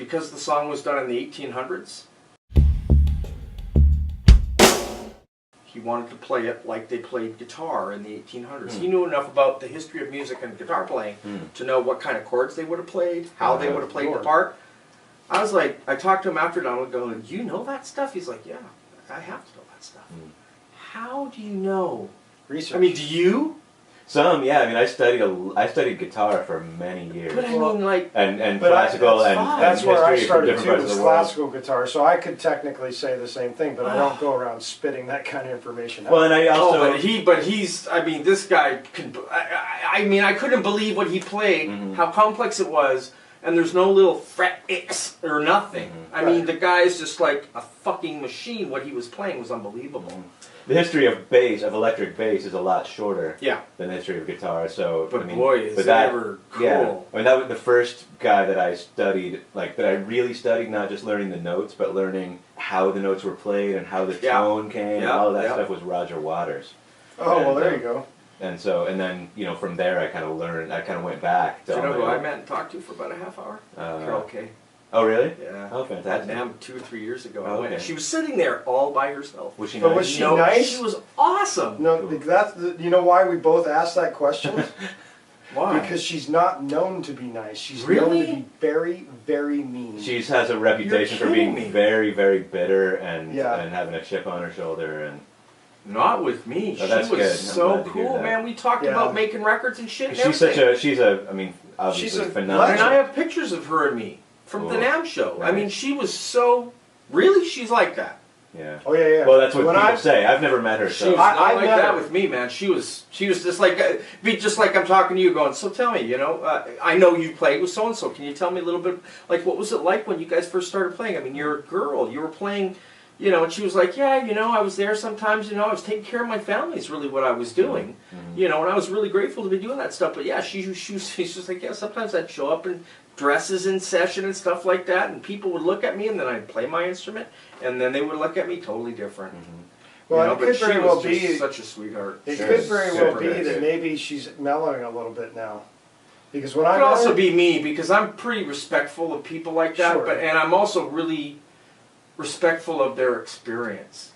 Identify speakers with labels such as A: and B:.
A: because the song was done in the 1800s, he wanted to play it like they played guitar in the 1800s. He knew enough about the history of music and guitar playing to know what kind of chords they would have played, how they would have played the part. I was like, I talked to him after Donald going, "You know that stuff?" He's like, "Yeah, I have to know that stuff." How do you know?
B: Research.
A: I mean, do you?
C: Some, yeah. I mean, I studied guitar for many years.
A: But I mean, like,
C: and classical and
B: that's where I
C: history from
B: started
C: different
B: too,
C: parts of
B: was
C: the world.
B: classical guitar. So I could technically say the same thing, but I don't go around spitting that kind of information out.
C: Well, and I also
A: but he's. I mean, this guy can. I mean, I couldn't believe what he played, how complex it was, and there's no little fret X or nothing. I mean, the guy is just like a fucking machine. What he was playing was unbelievable.
C: the history of bass, of electric bass, is a lot shorter than the history of guitar. So,
A: but
C: I mean,
A: boy, is that ever cool.
C: Yeah, I mean, that was the first guy that I studied, like that I really studied, not just learning the notes, but learning how the notes were played and how the tone came. And all of that stuff was Roger Waters.
B: Oh, well, there you go.
C: And so, and then, you know, from there I kind of learned, I kind of went back to...
A: Do you know who I met and talked to for about a half hour? Carol Kay.
C: Oh, really?
A: Yeah.
C: Oh, fantastic.
A: Damn, 2 or 3 years ago.
C: Oh, okay.
A: She was sitting there all by herself.
C: Was she
B: But
C: nice?
B: was she nice?
A: She was awesome.
B: No, that's you know why we both asked that question?
A: Why?
B: Because she's not known to be nice. She's
A: Really?
B: known to be very, very mean.
C: She has a reputation for being very, very bitter and having a chip on her shoulder. And
A: not with me.
C: Oh, that's
A: she was
C: good.
A: so cool, man. We talked about making records and shit. And
C: she's I mean, obviously phenomenal.
A: And I have pictures of her and me from the NAMM show. Nice. I mean, she was so really. She's like that.
C: Yeah.
B: Oh yeah, yeah.
C: Well, that's what people say. I've never met her.
A: She was not like that with me, man. She was just like I'm talking to you, going. So tell me, you know, I know you played with so and so. Can you tell me a little bit, like, what was it like when you guys first started playing? I mean, you're a girl. You were playing, you know. And she was like, yeah, you know, I was there sometimes. You know, I was taking care of my family. Is really what I was doing. You know, and I was really grateful to be doing that stuff. But yeah, she's just like, yeah. Sometimes I'd show up in dresses in session and stuff like that, and people would look at me, and then I'd play my instrument, and then they would look at me totally different.
B: Well,
A: you know,
B: it could very well be
A: such a sweetheart.
B: It could very well be that maybe she's mellowing a little bit now, because when I
A: could also be me, because I'm pretty respectful of people like that, and I'm also really respectful of their experience.